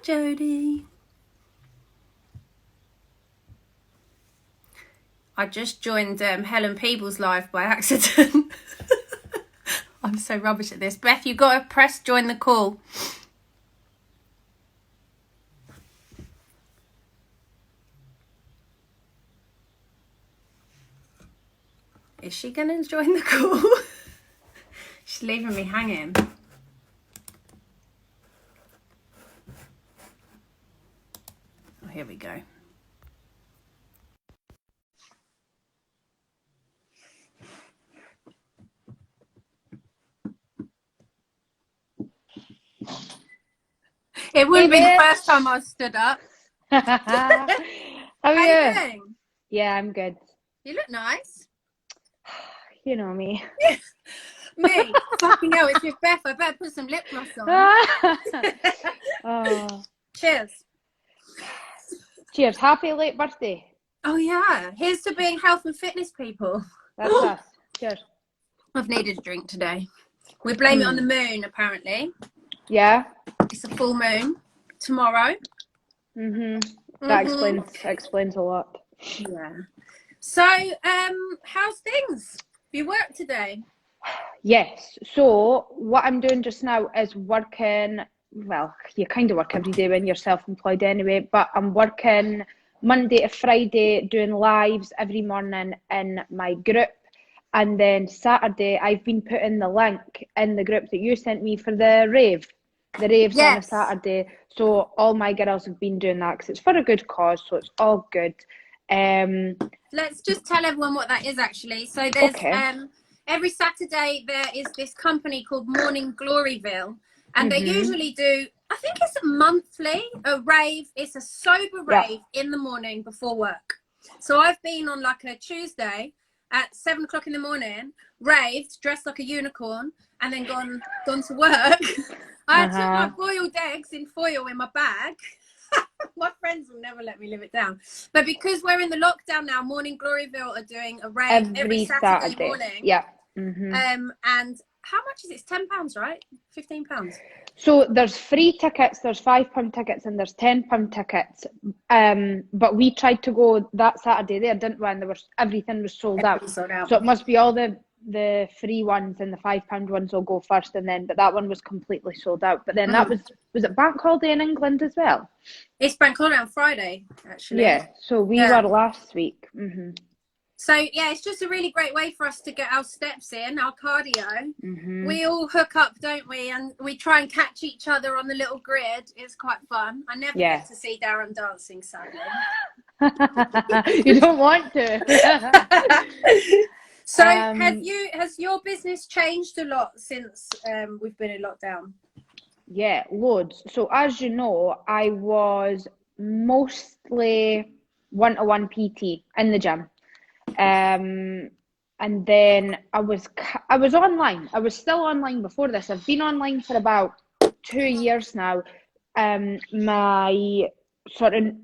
Jodie. I just joined Helen Peebles live by accident. I'm so rubbish at this. Beth, you got to press join the call. Is she going to join the call? She's leaving me hanging. Oh, here we go. It wouldn't be the first time I stood up. How are you doing? Yeah, I'm good. You look nice. You know me. Me? Fucking hell, it's with Beth. I better put some lip gloss on. Oh. Cheers. Cheers. Happy late birthday. Oh, yeah. Here's to being health and fitness people. That's us. Cheers. I've needed a drink today. We blame it on the moon, apparently. Yeah. It's a full moon tomorrow. That explains a lot. Yeah. So, how's things? You work today? Yes. So what I'm doing just now is working. Well, you kind of work every day when you're self-employed anyway. But I'm working Monday to Friday, doing lives every morning in my group. And then Saturday, I've been putting the link in the group that you sent me for the rave. The rave's on a Saturday. So all my girls have been doing that because it's for a good cause. So it's all good. Let's just tell everyone what that is, actually. So there's every Saturday there is this company called Morning Gloryville. And they usually do, I think it's monthly, a rave. It's a sober rave in the morning before work. So I've been on like a Tuesday at 7 o'clock in the morning, raved, dressed like a unicorn, and then gone to work. I took my boiled eggs in foil in my bag. My friends will never let me live it down. But because we're in the lockdown now, Morning Gloryville are doing a rave every Saturday morning. Yeah. And how much is it? It's £10, right? £15. So there's free tickets, there's £5 tickets, and there's £10 tickets. But we tried to go that Saturday there, didn't we? And everything was sold out. So it must be all the free ones and the £5 ones will go first, but that one was completely sold out. But then that was it bank holiday in England as well? It's bank holiday on Friday, actually. Yeah, so we were last week. So yeah, it's just a really great way for us to get our steps in, our cardio. We all hook up, don't we? And we try and catch each other on the little grid. It's quite fun. I never get to see Darren dancing, sadly. You don't want to. So has your business changed a lot since we've been in lockdown? Yeah, loads. So as you know, I was mostly one-to-one PT in the gym. And then I was online. I was still online before this. I've been online for about 2 years now. My sort of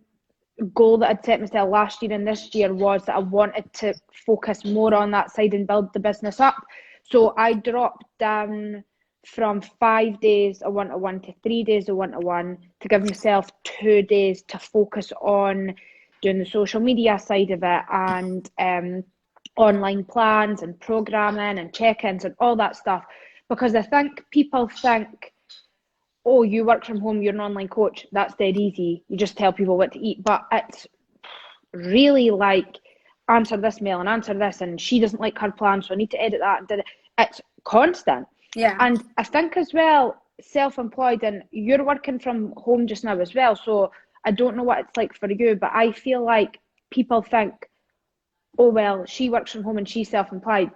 goal that I'd set myself last year and this year was that I wanted to focus more on that side and build the business up. So I dropped down from 5 days of one-to-one to 3 days of one-to-one to give myself 2 days to focus on doing the social media side of it and online plans and programming and check-ins and all that stuff. Because I think people think, oh, you work from home, you're an online coach, that's dead easy. You just tell people what to eat. But it's really like, answer this mail and answer this, and she doesn't like her plan, so I need to edit that. It's constant. Yeah. And I think as well, self-employed, and you're working from home just now as well, so I don't know what it's like for you, but I feel like people think, oh, well, she works from home and she's self-employed,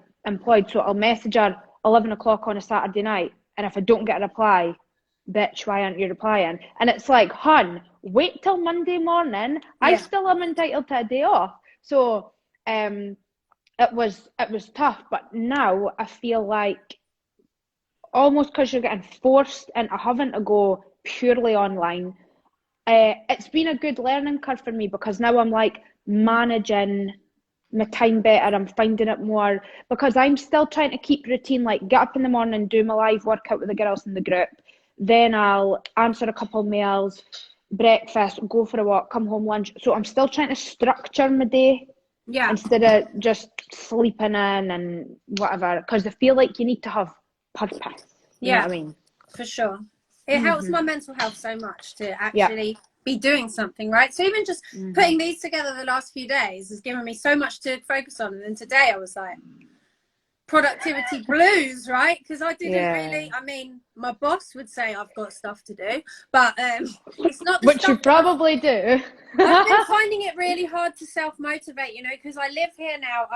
so I'll message her 11 o'clock on a Saturday night, and if I don't get a reply, bitch, why aren't you replying? And it's like, hun, wait till Monday morning. Yeah. I still am entitled to a day off. So it was tough, but now I feel like almost because you're getting forced into having to go purely online, it's been a good learning curve for me, because now I'm like managing my time better. I'm finding it more, because I'm still trying to keep routine, like get up in the morning, do my live workout with the girls in the group, then I'll answer a couple mails, breakfast, go for a walk, come home, lunch. So I'm still trying to structure my day instead of just sleeping in and whatever, because I feel like you need to have purpose. You know what I mean? For sure. It helps my mental health so much to actually be doing something, right? So even just putting these together the last few days has given me so much to focus on. And then today I was like, productivity blues, right? Because I didn't really, I mean, my boss would say I've got stuff to do, but it's not the which stuff you probably do. I've been finding it really hard to self-motivate, you know, because I live here now.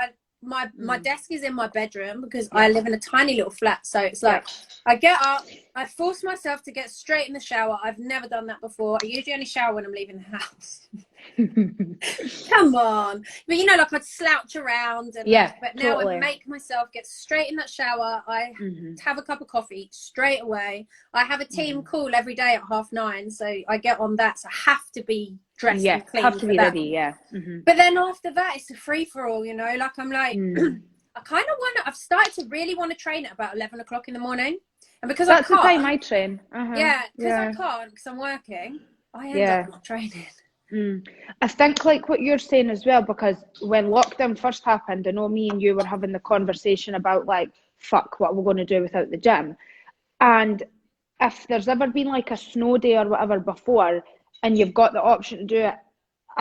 My desk is in my bedroom because I live in a tiny little flat. So it's like I get up, I force myself to get straight in the shower. I've never done that before. I usually only shower when I'm leaving the house. Come on. But you know, like I'd slouch around and but now I make myself get straight in that shower. I have a cup of coffee straight away. I have a team call every day at 9:30, so I get on that. So I have to be dressed and clean. Have to be ready, But then after that it's a free-for-all, you know, like I'm like I kind of want to, I've started to really want to train at about 11 o'clock in the morning, and because that's I can't, the time I train. I can't because I'm working, I end up not training. I think like what you're saying as well, because when lockdown first happened, I know me and you were having the conversation about like, fuck, what we're going to do without the gym. And if there's ever been like a snow day or whatever before, and you've got the option to do a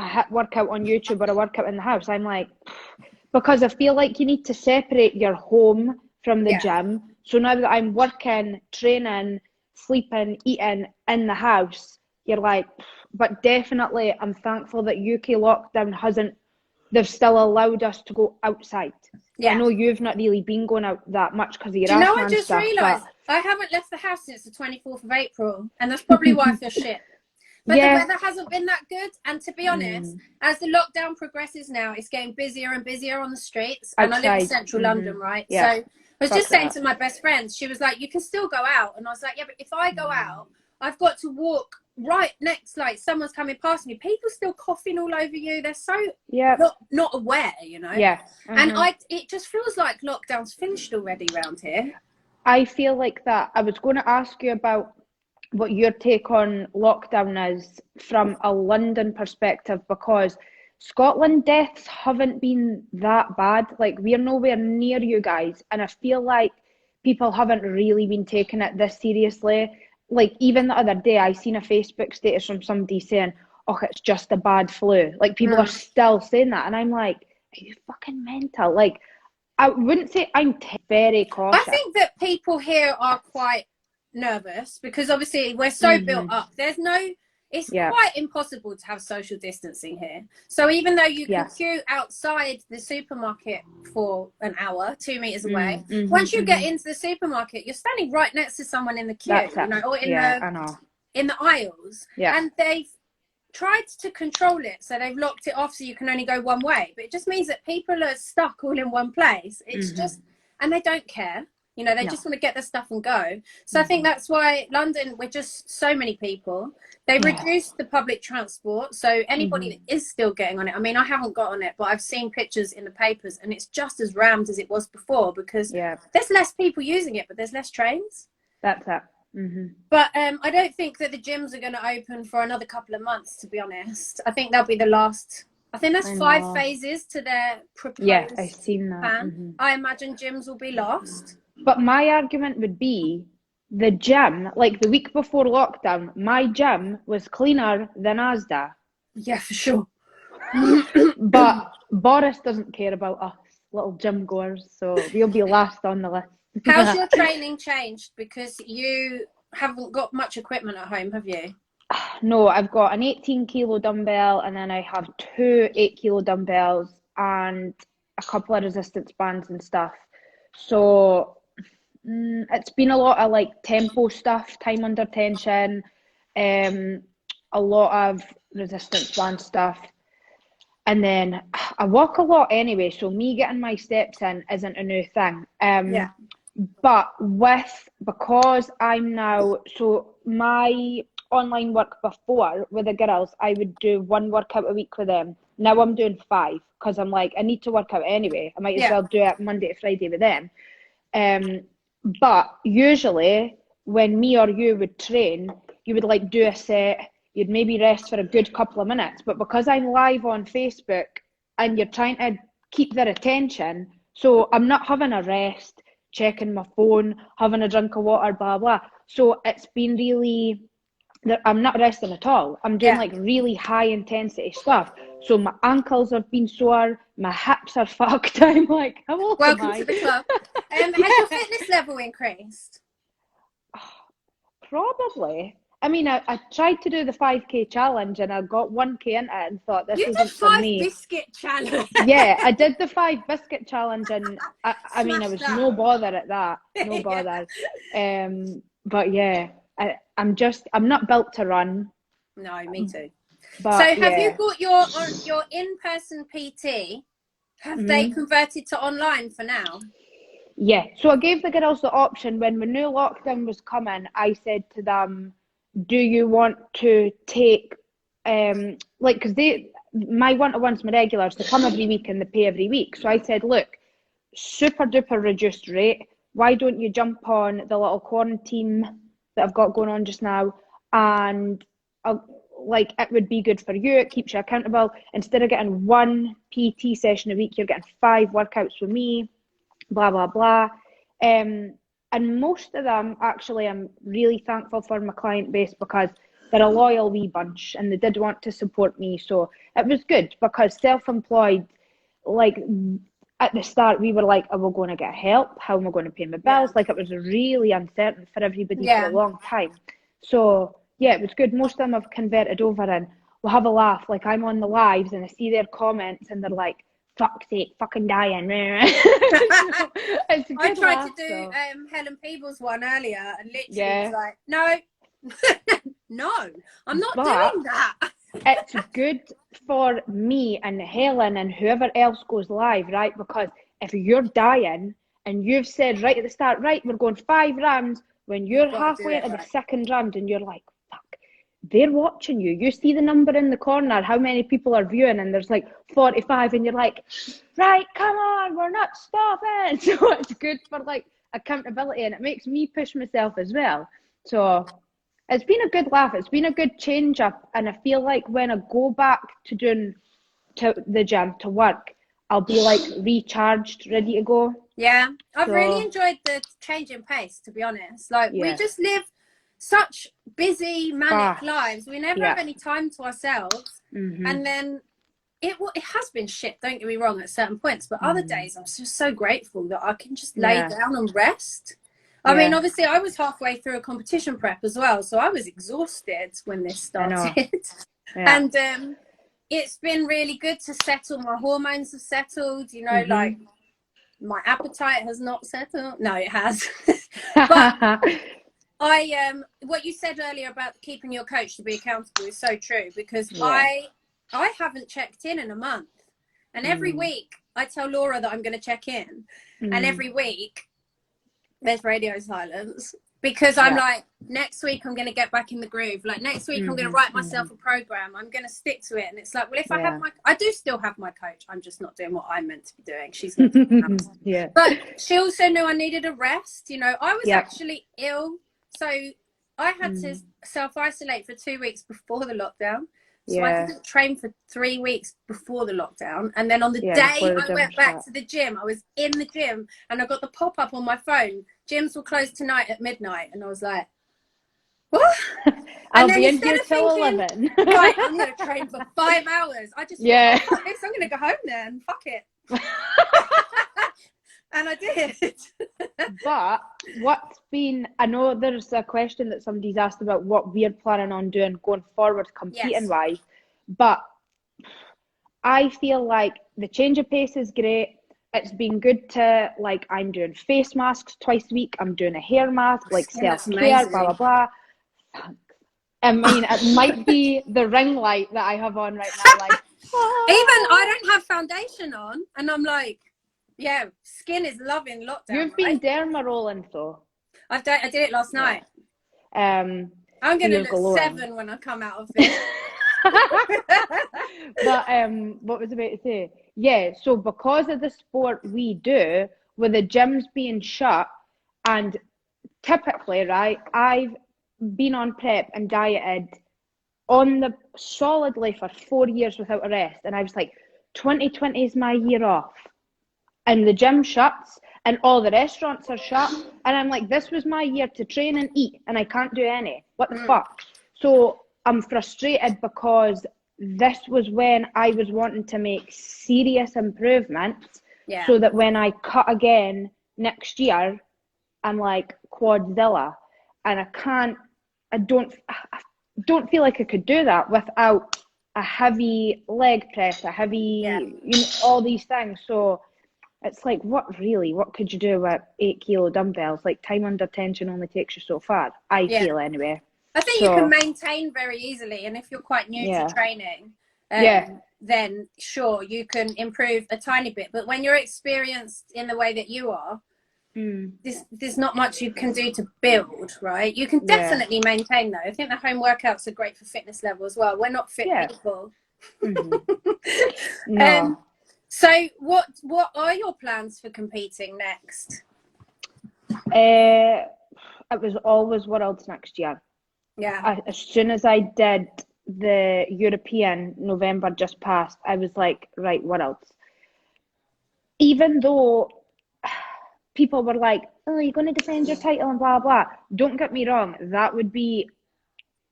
HIIT workout on YouTube or a workout in the house, I'm like, because I feel like you need to separate your home from the gym. So now that I'm working, training, sleeping, eating in the house, you're like, but definitely I'm thankful that UK lockdown they've still allowed us to go outside. I know you've not really been going out that much because of your asthma and stuff. I just realised I haven't left the house since the 24th of April, and that's probably why I feel shit. But the weather hasn't been that good, and to be honest, as the lockdown progresses now, it's getting busier and busier on the streets, and I live in central London, right? So I was just saying to my best friend, she was like, you can still go out, and I was like, yeah, but if I go out, I've got to walk right next, like someone's coming past me, people still coughing all over you, they're so not aware, you know. And it just feels like lockdown's finished already around here. I feel like that. I was going to ask you about what your take on lockdown is from a London perspective, because Scotland deaths haven't been that bad. Like, we're nowhere near you guys, and I feel like people haven't really been taking it this seriously. Like, even the other day, I seen a Facebook status from somebody saying, oh, it's just a bad flu. Like, people are still saying that, and I'm like, are you fucking mental? Like, I wouldn't say I'm very cautious. I think that people here are quite nervous because obviously we're so built up. It's quite impossible to have social distancing here. So even though you can queue outside the supermarket for an hour, 2 meters away, once you get into the supermarket, you're standing right next to someone in the queue, you know, or in the aisles. And they've tried to control it, so they've locked it off so you can only go one way. But it just means that people are stuck all in one place. It's just, and they don't care. You know, they just want to get their stuff and go. So I think that's why London, we're just so many people. They reduced the public transport. So anybody that is still getting on it, I mean, I haven't got on it, but I've seen pictures in the papers and it's just as rammed as it was before because there's less people using it, but there's less trains. That's it. But I don't think that the gyms are going to open for another couple of months, to be honest. I think they'll be the last. I think there's 5 phases to their proposed I've seen that. plan. I imagine gyms will be lost. But my argument would be the gym, like the week before lockdown, my gym was cleaner than Asda. Yeah, for sure. But Boris doesn't care about us, little gym goers, so we'll be last on the list. How's your training changed? Because you haven't got much equipment at home, have you? No, I've got an 18 kilo dumbbell and then I have 2 8 kilo dumbbells and a couple of resistance bands and stuff. So it's been a lot of like tempo stuff, time under tension, a lot of resistance band stuff. And then I walk a lot anyway, so me getting my steps in isn't a new thing. But because I'm now, so my online work before with the girls, I would do 1 workout a week with them. Now I'm doing 5 because I'm like, I need to work out anyway. I might as well do it Monday to Friday with them. But usually when me or you would train, you would like do a set, you'd maybe rest for a good couple of minutes. But because I'm live on Facebook and you're trying to keep their attention, so I'm not having a rest, checking my phone, having a drink of water, blah, blah. So it's been really, I'm not resting at all. I'm doing like really high intensity stuff. So my ankles have been sore, my hips are fucked. I'm like, how old am I? Welcome to the club. Has your fitness level increased? Probably. I mean, I tried to do the 5K challenge and I got 1K into it and thought this isn't for me. You did 5 biscuit challenge. Yeah, I did the 5 biscuit challenge and I mean, I was no bother at that. No bother. But yeah, I'm not built to run. No, me too. But, so have you got your in-person PT? Have they converted to online for now? Yeah, so I gave the girls the option when the new lockdown was coming. I said to them, do you want to take, because my one-to-ones, my regulars, they come every week and they pay every week. So I said, look, super duper reduced rate. Why don't you jump on the little quarantine that I've got going on just now? And it would be good for you. It keeps you accountable. Instead of getting 1 PT session a week, you're getting 5 workouts with me. Blah, blah, blah. And most of them, actually, I'm really thankful for my client base because they're a loyal wee bunch and they did want to support me. So it was good because self-employed, like at the start, we were like, are we going to get help? How am I going to pay my bills? Like it was really uncertain for everybody for a long time. So yeah, it was good. Most of them have converted over and we'll have a laugh. Like I'm on the lives and I see their comments and they're like, fuck's sake, fucking dying. I tried to do Helen Peebles one earlier and literally was like, no, no, I'm not doing that. It's good for me and Helen and whoever else goes live, right? Because if you're dying and you've said right at the start, right, we're going 5 rounds, when you're halfway into the second round and you're like, they're watching you. You see the number in the corner, how many people are viewing, and there's like 45, and you're like, right, come on, we're not stopping. So it's good for like accountability, and it makes me push myself as well. So it's been a good laugh. It's been a good change up, and I feel like when I go back to the gym to work, I'll be like recharged, ready to go. Yeah, I've really enjoyed the change in pace, to be honest. Like we just live such busy, manic lives. We never have any time to ourselves. And then it has been shit, don't get me wrong, at certain points. But other days, I'm just so grateful that I can just lay down and rest. I mean, obviously, I was halfway through a competition prep as well. So I was exhausted when this started. And it's been really good to settle. My hormones have settled, you know, like my appetite has not settled. No, it has. But what you said earlier about keeping your coach to be accountable is so true because I haven't checked in a month, and every week I tell Laura that I'm going to check in, and every week there's radio silence because I'm like, next week I'm going to get back in the groove. Like next week I'm going to write myself a program. I'm going to stick to it, and it's like, well, if I do still have my coach. I'm just not doing what I'm meant to be doing. She's meant to be but she also knew I needed a rest. You know, I was actually ill. So I had to self-isolate for 2 weeks before the lockdown. So I didn't train for 3 weeks before the lockdown. And then on the day I went back to the gym, I was in the gym and I got the pop-up on my phone. Gyms will close tonight at midnight. And I was like, what? I'll be in here till 11. Right, I'm going to train for 5 hours. I just thought, oh, fuck this, I'm going to go home then. Fuck it. And I did. But I know there's a question that somebody's asked about what we're planning on doing going forward competing wise, but I feel like the change of pace is great. It's been good to, like, I'm doing face masks twice a week. I'm doing a hair mask, like self-care, blah, blah, blah. I mean, it might be the ring light that I have on right now. Like, even I don't have foundation on, and I'm like, yeah, skin is loving lockdown. You've been derma rolling though. I did it last night. I'm gonna look 7 when I come out of this. But what was I about to say? Yeah, so because of the sport we do, with the gyms being shut, and typically, right, I've been on prep and dieted on the solidly for 4 years without a rest. And I was like, 2020 is my year off. And the gym shuts and all the restaurants are shut. And I'm like, this was my year to train and eat and I can't do any. What the fuck? So I'm frustrated because this was when I was wanting to make serious improvements so that when I cut again next year, I'm like Quadzilla. And I don't feel like I could do that without a heavy leg press, a heavy, all these things. So it's like, what could you do with 8 kilo dumbbells? Like, time under tension only takes you so far, I feel anyway. I think you can maintain very easily. And if you're quite new to training, then sure, you can improve a tiny bit. But when you're experienced in the way that you are, there's not much you can do to build, right? You can definitely maintain, though. I think the home workouts are great for fitness level as well. We're not fit people. No. So what are your plans for competing next? It was always Worlds next year. Yeah. As soon as I did the European November just passed, I was like, right, Worlds. Even though people were like, oh, you're going to defend your title and blah, blah. Don't get me wrong. That would be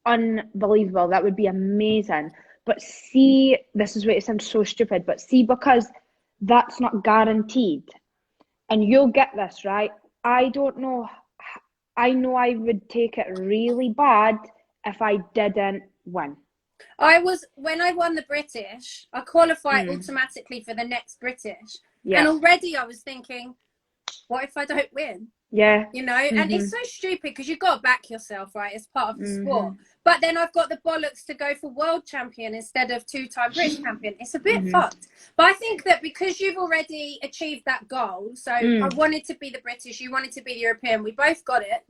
unbelievable. That would be amazing. But see, this is where it sounds so stupid, but see, because that's not guaranteed, and you'll get this, right? I don't know. I know I would take it really bad if I didn't win. When I won the British, I qualified automatically for the next British. And already I was thinking, what if I don't win? Yeah. You know, and it's so stupid because you've got to back yourself, right? It's part of the sport. But then I've got the bollocks to go for world champion instead of 2-time British champion. It's a bit fucked. But I think that because you've already achieved that goal, so I wanted to be the British, you wanted to be the European, we both got it.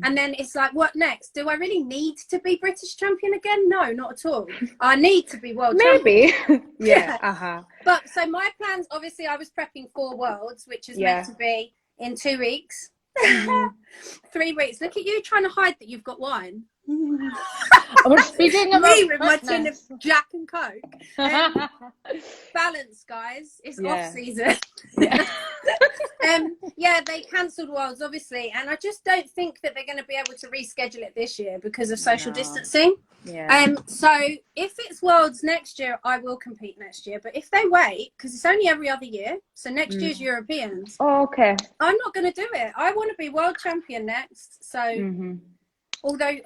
And then it's like, what next? Do I really need to be British champion again? No, not at all. I need to be world champion. Maybe. But so my plans, obviously, I was prepping for Worlds, which is meant to be in 2 weeks. 3 weeks. Look at you trying to hide that you've got wine. We're speaking about me with my tin of Jack and Coke. Balance, guys. It's off season. They cancelled Worlds, obviously, and I just don't think that they're going to be able to reschedule it this year because of social distancing. So if it's Worlds next year, I will compete next year. But if they wait, because it's only every other year, so next year's Europeans. Oh, okay. I'm not going to do it. I want to be world champion next. So, although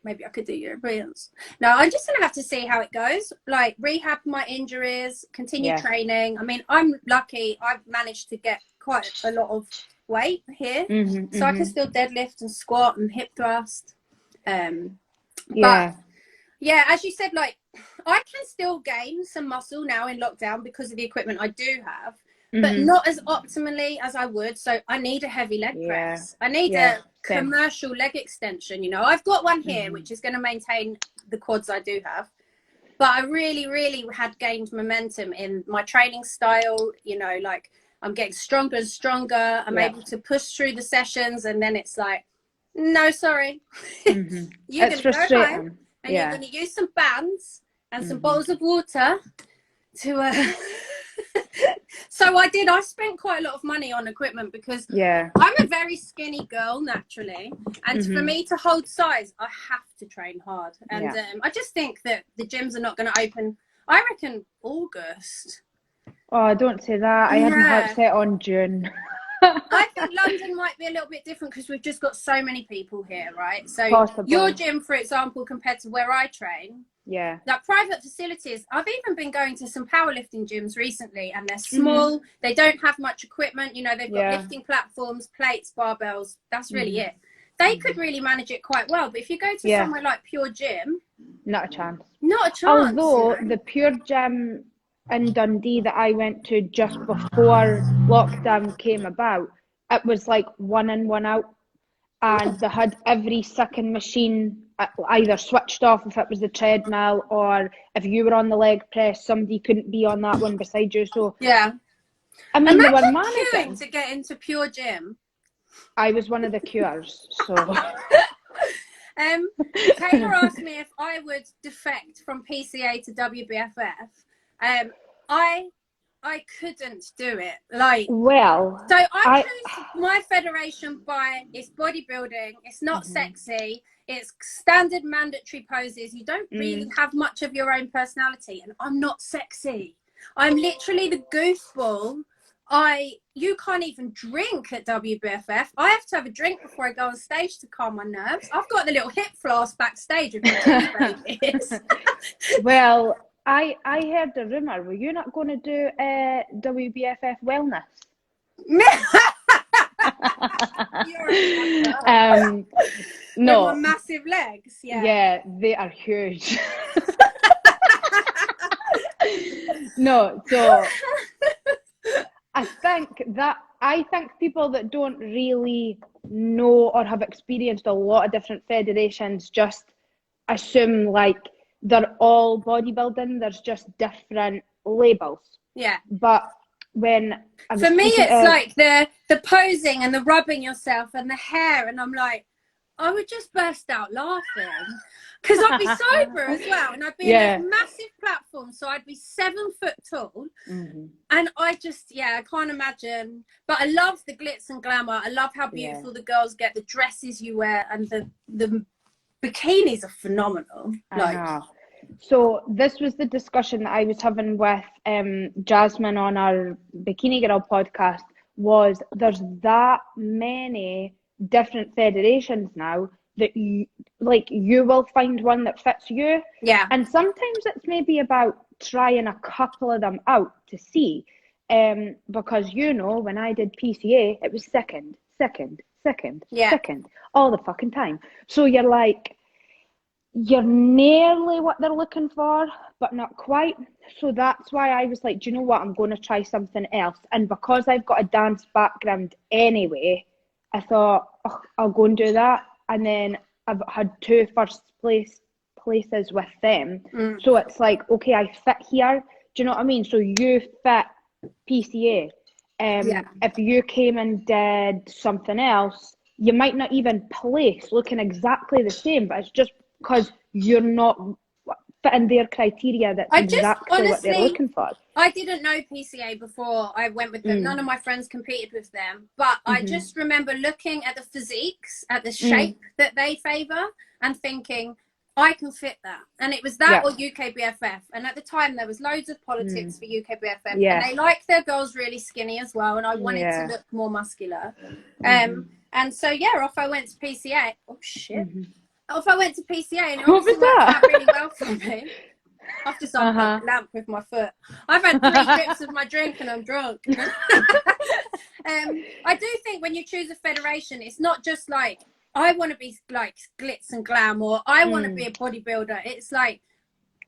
maybe I could do Europeans. No, I'm just going to have to see how it goes. Like, rehab my injuries, continue training. I mean, I'm lucky. I've managed to get quite a lot of weight here. So I can still deadlift and squat and hip thrust. But, yeah, as you said, like, I can still gain some muscle now in lockdown because of the equipment I do have. But not as optimally as I would. So I need a heavy leg press. I need a commercial leg extension. You know, I've got one here, which is going to maintain the quads I do have. But I really, really had gained momentum in my training style. You know, like, I'm getting stronger and stronger. I'm able to push through the sessions. And then it's like, no, sorry. You're going to go home and you're going to use some bands and some bottles of water to... So I spent quite a lot of money on equipment because I'm a very skinny girl naturally, and for me to hold size I have to train hard, and I just think that the gyms are not going to open, I reckon, August. Oh, don't say that. I had my heart set on June. I think London might be a little bit different because we've just got so many people here, right? So your gym, for example, compared to where I train, like private facilities, I've even been going to some powerlifting gyms recently, and they're small. They don't have much equipment. You know, they've got lifting platforms, plates, barbells. That's really it. They could really manage it quite well. But if you go to somewhere like Pure Gym, not a chance. Not a chance. Although the Pure Gym in Dundee that I went to just before lockdown came about, it was like 1 in, 1 out, and they had every second machine either switched off if it was the treadmill, or if you were on the leg press, somebody couldn't be on that one beside you. So I mean, they were managing to get into Pure Gym. I was one of the cures, so Taylor asked me if I would defect from PCA to WBFF. I couldn't do it. Like, well, so I chose my federation by it's bodybuilding. It's not sexy. It's standard mandatory poses. You don't really have much of your own personality, and I'm not sexy. I'm literally the goofball. You can't even drink at WBFF. I have to have a drink before I go on stage to calm my nerves. I've got the little hip flask backstage with my babies. Well, I heard a rumour. Were you not going to do WBFF wellness? No. With my massive legs. Yeah, they are huge. No, so I think people that don't really know or have experienced a lot of different federations just assume like they're all bodybuilding. There's just different labels. Yeah. But when for me, it's like the posing and the rubbing yourself and the hair, and I'm like, I would just burst out laughing because I'd be sober as well, and I'd be in a massive platform, so I'd be 7 foot tall, and I can't imagine. But I love the glitz and glamour. I love how beautiful the girls get, the dresses you wear, and the bikinis are phenomenal. So this was the discussion that I was having with Jasmine on our Bikini Girl podcast. Was there's that many different federations now that you will find one that fits you, and sometimes it's maybe about trying a couple of them out to see, because when I did PCA it was second all the fucking time, so you're like, you're nearly what they're looking for but not quite. So that's why I was like, do you know what, I'm going to try something else. And because I've got a dance background anyway, I thought, I'll go and do that. And then I've had 2 first places with them. So it's like, okay, I fit here. Do you know what I mean? So you fit PCA. If you came and did something else, you might not even place looking exactly the same, but it's just because you're not fitting their criteria. That's exactly what they're looking for. I didn't know PCA before I went with them. None of my friends competed with them, but I just remember looking at the physiques, at the shape that they favour, and thinking, I can fit that. And it was that or UKBFF. And at the time, there was loads of politics for UKBFF. And they like their girls really skinny as well. And I wanted to look more muscular. And so, off I went to PCA. Oh, shit. Off I went to PCA, and it also worked out really well for me. I've just unplugged the lamp with my foot. I've had 3 drips of my drink and I'm drunk. I do think when you choose a federation, it's not just like, I want to be like glitz and glam, or I want to be a bodybuilder. It's like,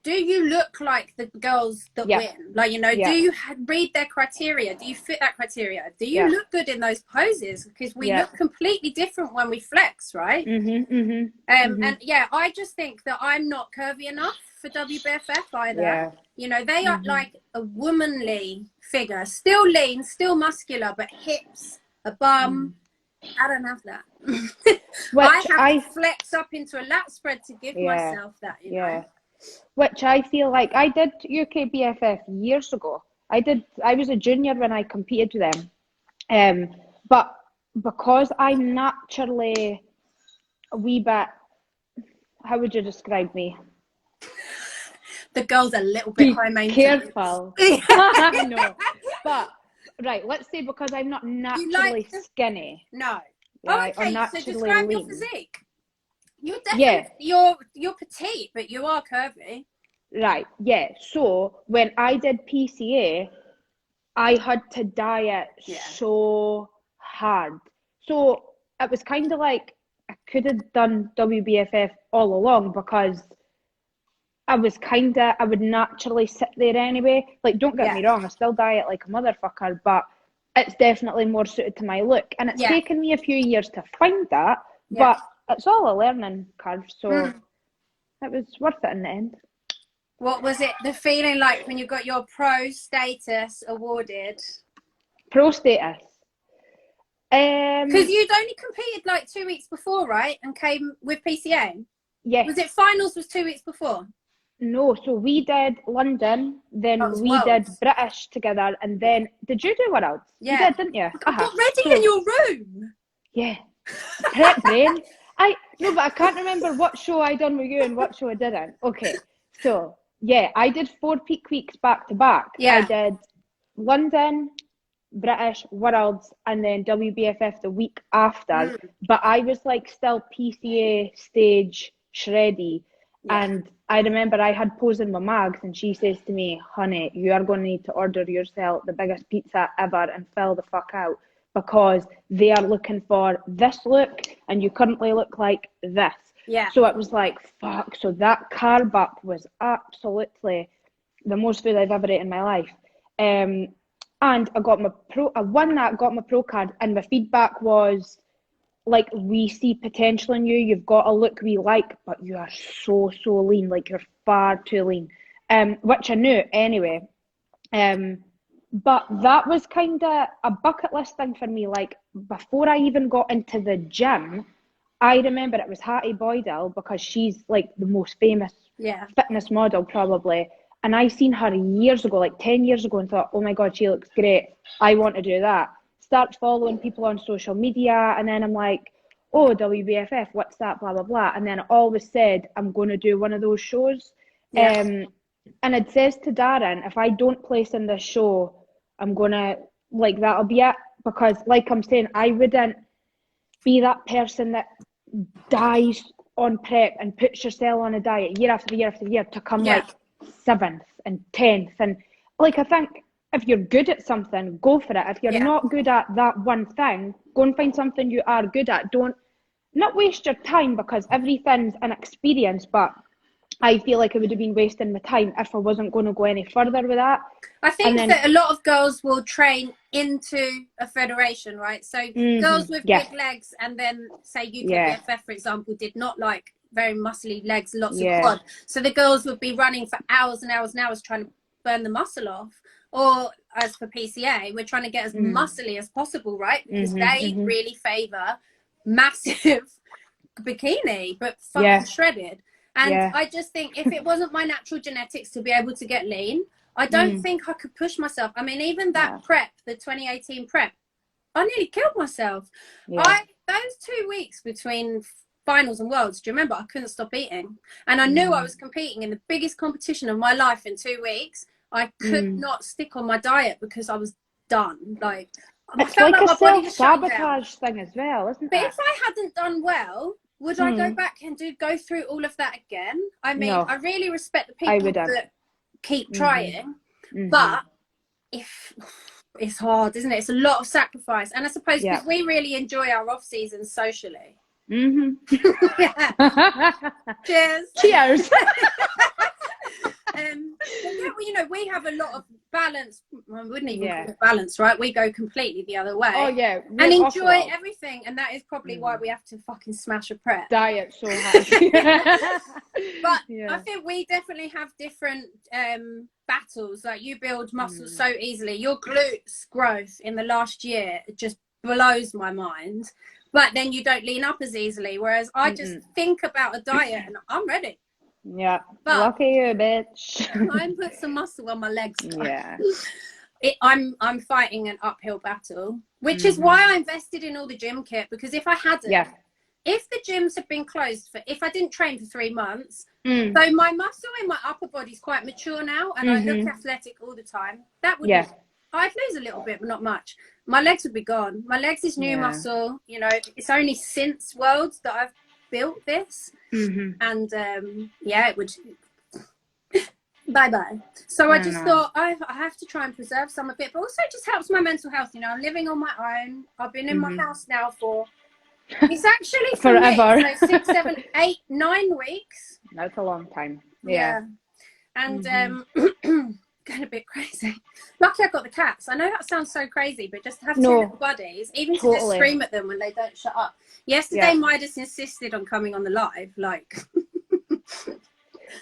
do you look like the girls that win? Like, do you read their criteria? Do you fit that criteria? Do you look good in those poses? Because we look completely different when we flex, right? And I just think that I'm not curvy enough for WBFF either. They are like a womanly figure, still lean, still muscular, but hips, a bum. I don't have that. I have to flex up into a lat spread to give myself that, you know? Which I feel like I did UKBFF years ago. I was a junior when I competed with them. But because I'm naturally a wee bit, how would you describe me? The girl's a little bit high maintenance. Careful. I know. But right, let's say because I'm not naturally skinny. No. Right, okay, naturally so describe lean. your physique. You're definitely you're petite, but you are curvy. Right, so when I did PCA, I had to diet so hard. So it was kind of like I could have done WBFF all along, because I would naturally sit there anyway. Like, don't get me wrong, I still diet like a motherfucker, but it's definitely more suited to my look. And it's taken me a few years to find that, but it's all a learning curve, so it was worth it in the end. What was it, the feeling like when you got your pro status awarded? Pro status? I Because you'd only competed like 2 weeks before, right? And came with PCA? Yes. Was it finals was 2 weeks before? No, so we did London, then we did British together, and then, did you do Worlds? Yeah. You did, didn't you? I got ready in your room. Yeah. Prep brain. No, but I can't remember what show I done with you and what show I didn't. Okay, so yeah, I did 4 peak weeks back to back. Yeah. I did London, British, Worlds, and then WBFF the week after. But I was like still PCA stage shreddy. Yeah. And I remember I had posed in my mags, and she says to me, honey, you are going to need to order yourself the biggest pizza ever and fill the fuck out, because they are looking for this look and you currently look like this. Yeah. So it was like, fuck. So that carb up was absolutely the most food I've ever ate in my life. And I won that, got my pro card, and my feedback was like, we see potential in you. You've got a look we like, but you are so lean. Like, you're far too lean. Which I knew anyway. But that was kind of a bucket list thing for me. Like, before I even got into the gym, I remember it was Hattie Boydell, because she's like the most famous fitness model probably. And I seen her years ago, like 10 years ago, and thought, oh my God, she looks great. I want to do that. Start following people on social media, and then I'm like, oh, WBFF, what's that, blah, blah, blah. And then it always said, I'm going to do one of those shows. Yeah. And it says to Darren, if I don't place in this show, I'm going to, like, that'll be it. Because, like I'm saying, I wouldn't be that person that dies on prep and puts yourself on a diet year after year after year to come like 7th and 10th. And, like, I think if you're good at something, go for it. If you're not good at that one thing, go and find something you are good at. Don't not waste your time, because everything's an experience, but I feel like I would have been wasting my time if I wasn't going to go any further with that. I think that a lot of girls will train into a federation, right? So girls with big legs, and then say UKBFF, for example, did not like very muscly legs, lots of quad. So the girls would be running for hours and hours and hours trying to burn the muscle off. Or as for PCA, we're trying to get as muscly as possible, right? Because they really favour massive bikini, but fucking shredded. And I just think if it wasn't my natural genetics to be able to get lean, I don't think I could push myself. I mean, even that prep, the 2018 prep, I nearly killed myself. Those 2 weeks between finals and worlds, do you remember? I couldn't stop eating. And I knew I was competing in the biggest competition of my life in 2 weeks. I could not stick on my diet because I was done. Like, it's like a self-sabotage thing as well, isn't it? But if I hadn't done well, would I go back and go through all of that again? I mean, I really respect the people that keep trying, but if it's hard, isn't it? It's a lot of sacrifice. And I suppose because we really enjoy our off seasons socially. Cheers. Cheers. You know, we have a lot of balance. I wouldn't even call it balance, right? We go completely the other way. Oh yeah, and enjoy everything, and that is probably why we have to fucking smash a prep diet so hard. But I think we definitely have different battles. Like, you build muscle so easily. Your glutes growth in the last year just blows my mind. But then you don't lean up as easily. Whereas I just think about a diet and I'm ready. Yeah, but lucky you, bitch. I put some muscle on my legs. Yeah, I'm fighting an uphill battle, which is why I invested in all the gym kit. Because if I hadn't, if the gyms had been closed if I didn't train for 3 months, so my muscle in my upper body is quite mature now, and I look athletic all the time. That would I'd lose a little bit, but not much. My legs would be gone. My legs is new muscle. You know, it's only since Worlds that I've built this. And it would bye. So I just thought I have to try and preserve some of it, but also it just helps my mental health. You know, I'm living on my own. I've been in my house now for it's actually forever. So 6, 7, 8, 9 weeks. That's a long time. And going a bit crazy. Lucky I got the cats. I know that sounds so crazy, but just to have 2 little buddies, even to just scream at them when they don't shut up. Yesterday, Midas insisted on coming on the live, like.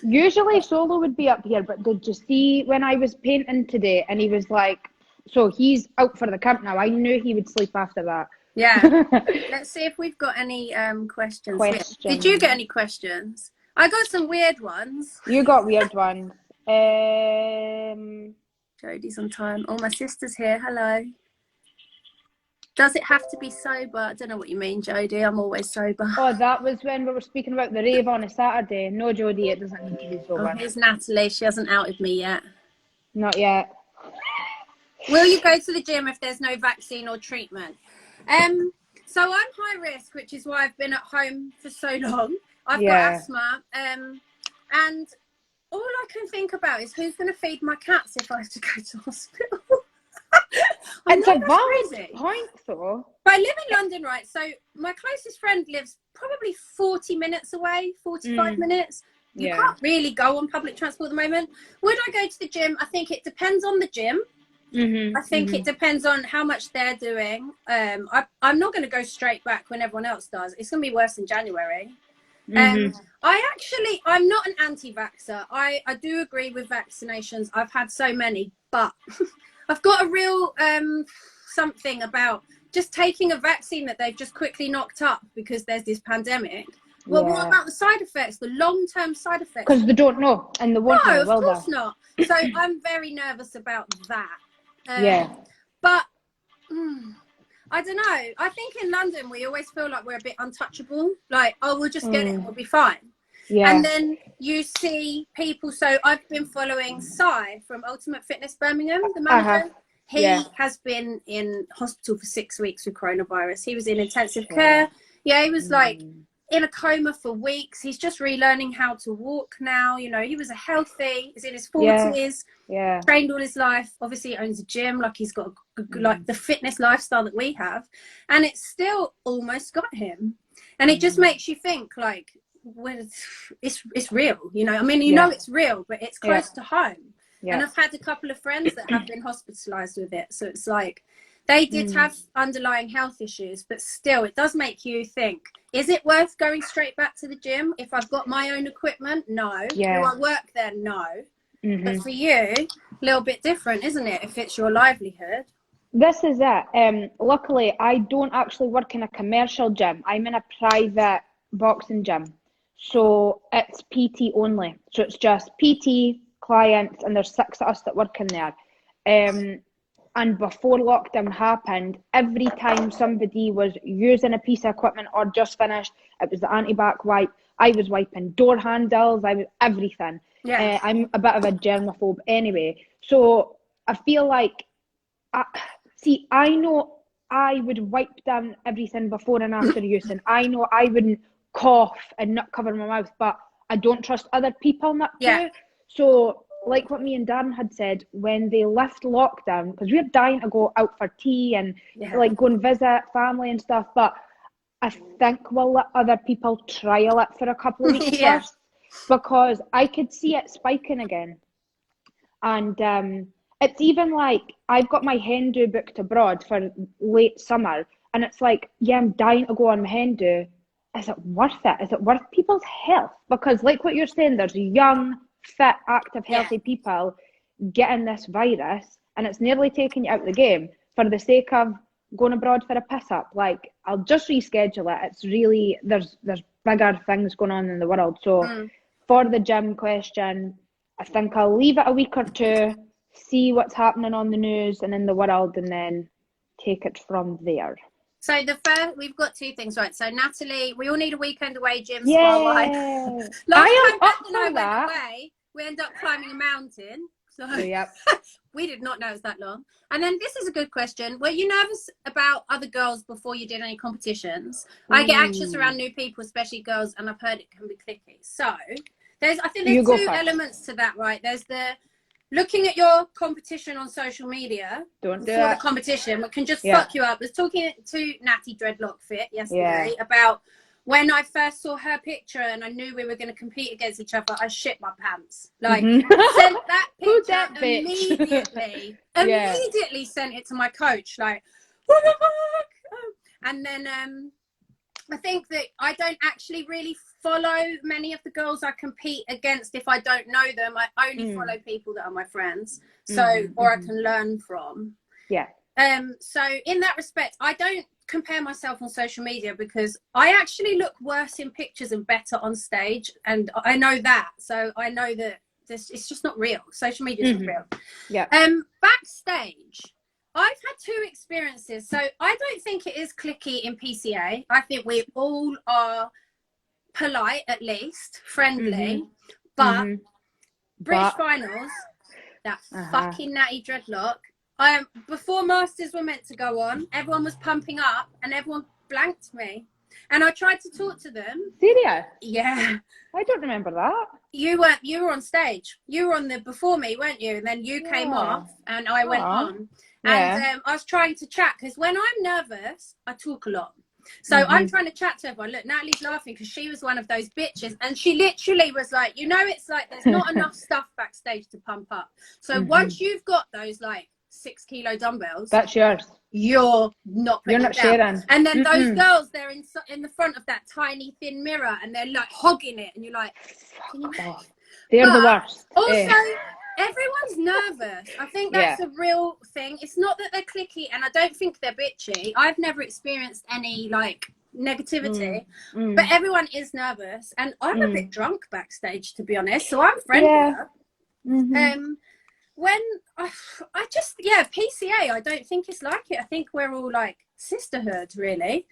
Usually Solo would be up here, but did you see when I was painting today and he was like, so he's out for the camp now. I knew he would sleep after that. Yeah. Let's see if we've got any questions. Did you get any questions? I got some weird ones. You got weird ones. Jodie's on time. Oh, my sister's here. Hello. Does it have to be sober? I don't know what you mean, Jodie. I'm always sober. Oh, that was when we were speaking about the rave on a Saturday. No, Jodie, it doesn't need to be sober. Oh, here's Natalie. She hasn't outed me yet. Not yet. Will you go to the gym if there's no vaccine or treatment? So I'm high risk, which is why I've been at home for so long. I've got asthma, and all I can think about is who's going to feed my cats if I have to go to hospital. It's a valid point, though. But I live in London, right? So my closest friend lives probably 40 minutes away, 45 minutes. You can't really go on public transport at the moment. Would I go to the gym? I think it depends on the gym. I think it depends on how much they're doing. I'm not going to go straight back when everyone else does. It's going to be worse in January. I'm not an anti-vaxxer. I do agree with vaccinations. I've had so many, but I've got a real something about just taking a vaccine that they've just quickly knocked up because there's this pandemic. Well, what about the side effects, the long-term side effects? Because they don't know, and they won't know, of course not. So I'm very nervous about that. But I don't know. I think in London we always feel like we're a bit untouchable. Like, oh, we'll just get it, we'll be fine. And then you see people. So I've been following Cy from Ultimate Fitness Birmingham, the manager. He has been in hospital for 6 weeks with coronavirus. He was in intensive care. Yeah, he was like in a coma for weeks. He's just relearning how to walk now. You know, he was he's in his 40s, trained all his life. Obviously, he owns a gym. Like, he's got like the fitness lifestyle that we have, and it's still almost got him. And it just makes you think, like, when it's real. You know, I mean, you know, it's real, but it's close to home. And I've had a couple of friends that have been hospitalized with it, so it's like they did have underlying health issues, but still, it does make you think, is it worth going straight back to the gym if I've got my own equipment? No. Do I work there? No. But for you, a little bit different, isn't it, if it's your livelihood? This is it. Luckily, I don't actually work in a commercial gym. I'm in a private boxing gym. So it's PT only. So it's just PT, clients, and there's 6 of us that work in there. And before lockdown happened, every time somebody was using a piece of equipment or just finished, it was the anti-bac wipe. I was wiping door handles. I was everything. I'm a bit of a germaphobe anyway. So I feel like, I know I would wipe down everything before and after using. I know I wouldn't cough and not cover my mouth, but I don't trust other people not to. So, like what me and Darren had said, when they lift lockdown, because we're dying to go out for tea and like go and visit family and stuff, but I think we'll let other people trial it for a couple of weeks first, because I could see it spiking again. And it's even like, I've got my hen do booked abroad for late summer, and it's like, I'm dying to go on my hen do. Is it worth it? Is it worth people's health? Because like what you're saying, there's young, fit, active, healthy people getting this virus, and it's nearly taking you out of the game for the sake of going abroad for a piss up. Like, I'll just reschedule it. It's really, there's bigger things going on in the world. So for the gym question, I think I'll leave it a week or two, see what's happening on the news and in the world, and then take it from there. So we've got 2 things, right? So Natalie, we all need a weekend away, gym, spa life. Last time Beth and I went away, we ended up climbing a mountain. So we did not know it was that long. And then this is a good question. Were you nervous about other girls before you did any competitions? I get anxious around new people, especially girls, and I've heard it can be cliquey. So I think there's 2 elements to that, right? There's the looking at your competition on social media before the competition, what can just fuck you up. I was talking to Natty Dreadlock Fit yesterday about when I first saw her picture and I knew we were going to compete against each other, I shit my pants. Like, sent that picture immediately. Immediately sent it to my coach, like, what the fuck? And then I think that I don't actually really follow many of the girls I compete against if I don't know them. I only follow people that are my friends, so or I can learn from. So in that respect, I don't compare myself on social media because I actually look worse in pictures and better on stage, and I know that. So I know that it's just not real. Social media is not real. Yeah. Backstage, I've had 2 experiences. So I don't think it is cliquey in PCA. I think we all are polite, at least friendly, but British finals, that fucking natty dreadlock. Before Masters were meant to go on, everyone was pumping up and everyone blanked me. And I tried to talk to them. Serious? Yeah. I don't remember that. You were on stage. You were on the before me, weren't you? And then you came off and I went on. And I was trying to chat because when I'm nervous, I talk a lot. So I'm trying to chat to everyone. Look, Natalie's laughing because she was one of those bitches. And she literally was like, it's like there's not enough stuff backstage to pump up. So once you've got those like 6 kilo dumbbells, that's yours. You're not sharing. And then those girls, they're in the front of that tiny thin mirror and they're like hogging it and you're like, they're the worst. Also, everyone's nervous. I think that's a real thing. It's not that they're cliquey and I don't think they're bitchy. I've never experienced any like negativity, but everyone is nervous and I'm a bit drunk backstage, to be honest, so I'm friendlier. When I just PCA, I don't think it's like it. I think we're all like sisterhood, really.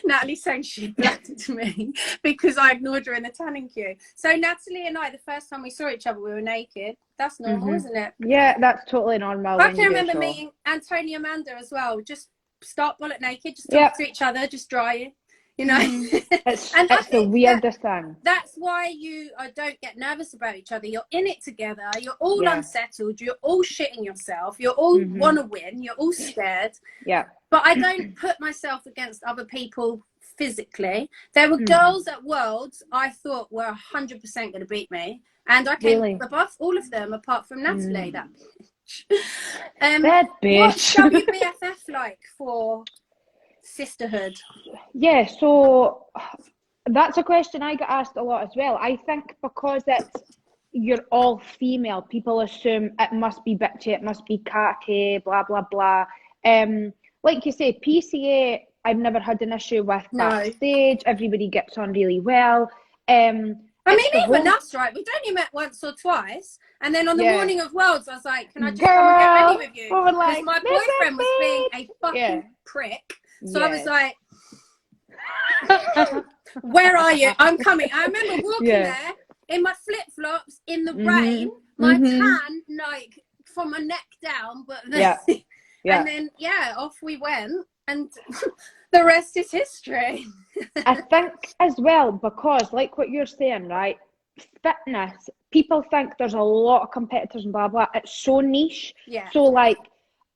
Natalie's saying she blacked me because I ignored her in the tanning queue. So Natalie and I, the first time we saw each other, we were naked. That's normal, isn't it? Yeah, that's totally normal. I can remember meeting Antonia Amanda as well. Just start bullet naked, just talk to each other, just dry it. You know, it's the weirdest thing. That's why I don't get nervous about each other. You're in it together. You're all unsettled. You're all shitting yourself. You're all want to win. You're all scared. Yeah. But I don't put myself against other people physically. There were girls at Worlds I thought were 100% going to beat me, and I came above all of them apart from Natalie. That bitch. That bitch. What's WBFF like for sisterhood? Yeah, so that's a question I get asked a lot as well. I think because you're all female, people assume it must be bitchy, it must be catty, blah blah blah. Like you say, PCA, I've never had an issue with backstage. Everybody gets on really well. I mean, even us, right? We've only met once or twice, and then on the morning of Worlds, I was like, "Can I just come and get ready with you?" Because my boyfriend was being a fucking prick. So I was like, "Where are you? I'm coming." I remember walking there in my flip flops in the rain, my tan like from my neck down, but then, and then off we went, and the rest is history. I think as well, because like what you're saying, right? Fitness, people think there's a lot of competitors and blah blah. It's so niche. Yeah. So like,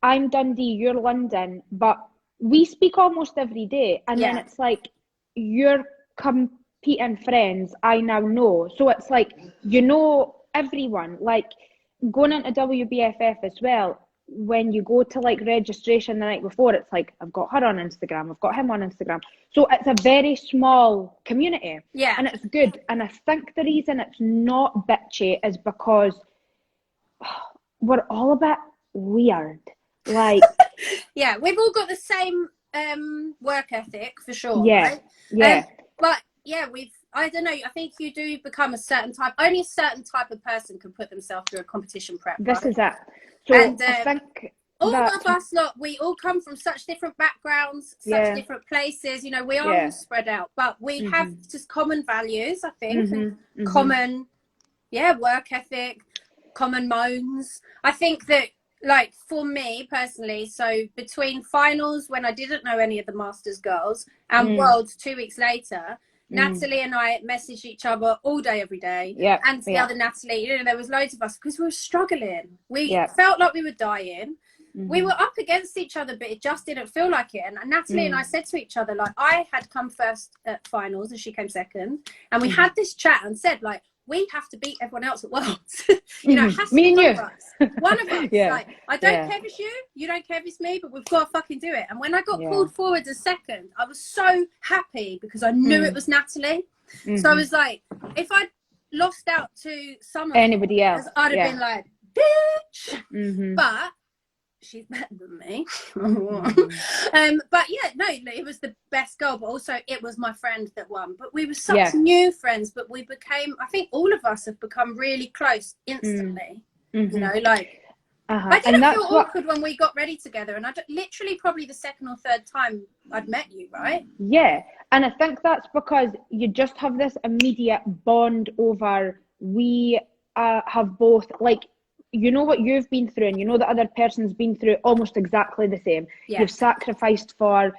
I'm Dundee, you're London, but we speak almost every day, and then it's like you're competing friends I now know, so it's like everyone. Like going into WBFF as well, when you go to like registration the night before, it's like I've got her on Instagram, I've got him on Instagram, so it's a very small community, and it's good. And I think the reason it's not bitchy is because we're all a bit weird. Like, we've all got the same work ethic for sure. Right? But I don't know. I think you do become a certain type. Only a certain type of person can put themselves through a competition prep. This is it. So I think all of us we all come from such different backgrounds, such different places. You know, we are all spread out, but we have just common values, I think, and common, work ethic, common moans. I think that, like, for me personally, so between finals when I didn't know any of the Masters girls and Worlds 2 weeks later, Natalie and I messaged each other all day, every day. And the other Natalie, there was loads of us because we were struggling. We felt like we were dying. We were up against each other, but it just didn't feel like it. And Natalie and I said to each other, like, I had come first at finals and she came second. And we had this chat and said, like, we have to beat everyone else at Worlds. It has to be one of us. One of us. Like, I don't care if it's you don't care if it's me, but we've got to fucking do it. And when I got pulled forward as second, I was so happy because I knew it was Natalie. So I was like, if I'd lost out to anybody else, I'd have been like, bitch. But she's better than me. But yeah, no, it was the best goal, but also it was my friend that won. But we were such new friends, but we became, I think all of us have become really close instantly. You know, like I didn't feel awkward when we got ready together, and literally probably the second or third time I'd met you, right? Yeah, and I think that's because you just have this immediate bond over, we have both, like, you know what you've been through, and you know the other person's been through almost exactly the same. Yeah. You've sacrificed for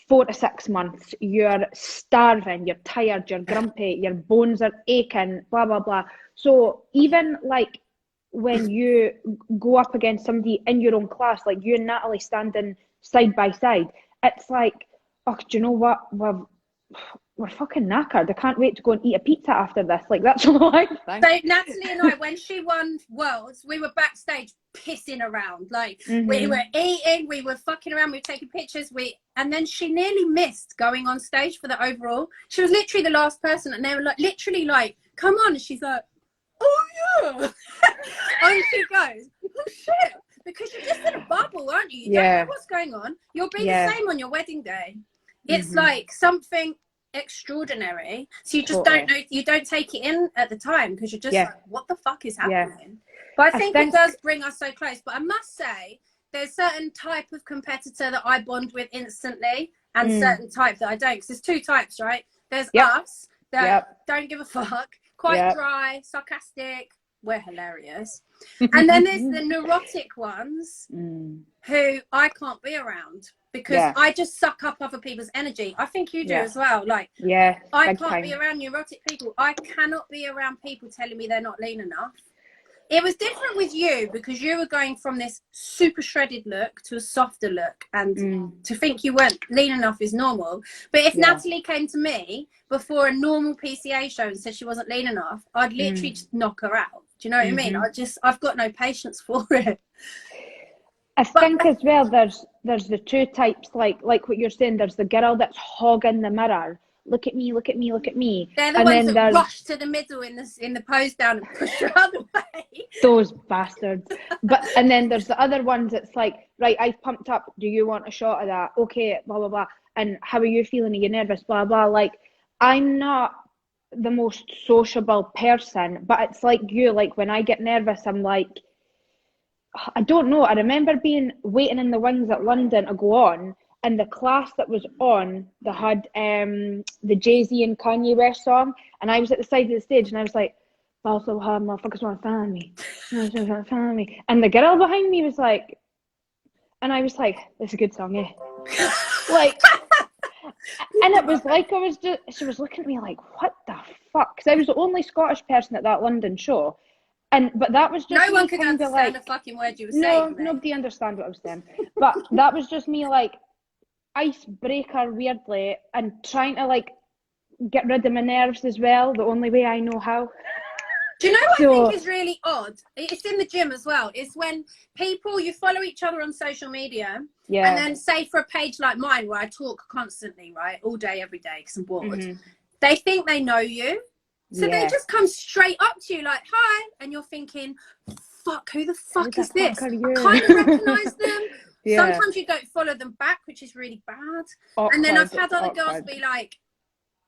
4 to 6 months, you're starving, you're tired, you're grumpy, your bones are aching, blah, blah, blah. So even like when you go up against somebody in your own class, like you and Natalie standing side by side, it's like, oh, do you know what? We're fucking knackered. I can't wait to go and eat a pizza after this. Like, that's all I think. So Natalie and I, when she won Worlds, we were backstage pissing around. Like, we were eating, we were fucking around, we were taking pictures. And then she nearly missed going on stage for the overall. She was literally the last person, and they were like, literally like, come on. And she's like, oh yeah. And she goes, oh shit. Because you're just in a bubble, aren't you? You don't know what's going on. You'll be the same on your wedding day. It's like something extraordinary. So you just don't know, you don't take it in at the time, because you're just like, what the fuck is happening? But I think it does bring us so close. But I must say, there's certain type of competitor that I bond with instantly, and certain type that I don't. Because there's 2 types, right? There's us that don't give a fuck, quite dry, sarcastic, we're hilarious. And then there's the neurotic ones who I can't be around, because I just suck up other people's energy. I think you do as well. Like, I can't be around neurotic people. I cannot be around people telling me they're not lean enough. It was different with you, because you were going from this super shredded look to a softer look, and to think you weren't lean enough is normal. But if Natalie came to me before a normal PCA show and said she wasn't lean enough, I'd literally just knock her out. Do you know what I mean? I've got no patience for it. I think as well, there's the 2 types, like what you're saying. There's the girl that's hogging the mirror. Look at me, look at me, look at me. They're the ones that rush to the middle in the pose down and push her out of the way. Those bastards. And then there's the other ones that's like, right, I've pumped up. Do you want a shot of that? Okay, blah, blah, blah. And how are you feeling? Are you nervous? Blah, blah. Like, I'm not the most sociable person, but it's like you, like when I get nervous, I'm like, I don't know. I remember waiting in the wings at London to go on, and the class that was on, they had the Jay-Z and Kanye West song, and I was at the side of the stage, and I was like, also hard motherfuckers want to find me. And the girl behind me was like, and I was like, it's a good song, yeah. Like, and it was like, she was looking at me like, what the fuck? Because I was the only Scottish person at that London show. But that was just no one could understand a fucking word you were saying. No, nobody understood what I was saying. But that was just me, like, icebreaker weirdly, and trying to like get rid of my nerves as well, the only way I know how. Do you know what I think is really odd? It's in the gym as well. It's when you follow each other on social media, and then say for a page like mine where I talk constantly, right, all day, every day, because I'm bored, they think they know you. So they just come straight up to you like, hi, and you're thinking, fuck, who the fuck is this? I kind of recognise them. Sometimes you don't follow them back, which is really bad. And then I've had other girls be like,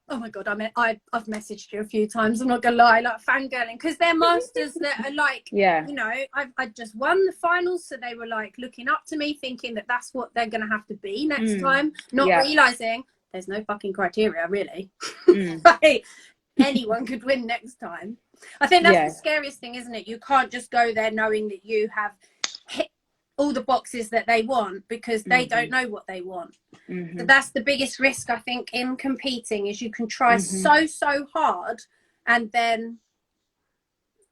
oh my God, I've messaged you a few times, I'm not gonna lie, like fangirling, because they're masters that are like, you know, I just won the finals, so they were like looking up to me, thinking that that's what they're gonna have to be next time, not realising there's no fucking criteria, really. Like, anyone could win next time. I think that's the scariest thing, isn't it? You can't just go there knowing that you have hit all the boxes that they want, because they don't know what they want. So that's the biggest risk, I think, in competing, is you can try so hard, and then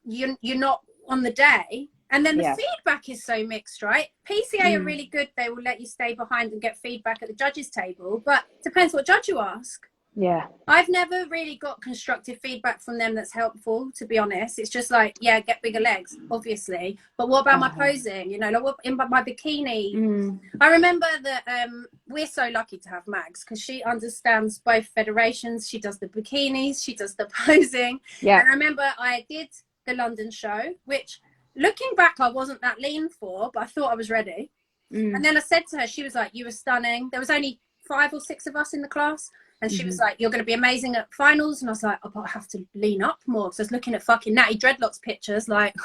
you're not on the day, and then the feedback is so mixed, right? PCA are really good. They will let you stay behind and get feedback at the judges table, but depends what judge you ask. I've never really got constructive feedback from them that's helpful, to be honest. It's just like, get bigger legs, obviously, but what about my posing, you know, like what in my bikini? I remember that we're so lucky to have Mags, because she understands both federations. She does the bikinis, she does the posing, and I remember I did the London show, which looking back I wasn't that lean for, but I thought I was ready. And then I said to her, she was like, you were stunning. There was only 5 or 6 of us in the class. And she was like, you're going to be amazing at finals. And I was like, oh, but I have to lean up more. Because I was looking at fucking Natty Dreadlocks pictures, like,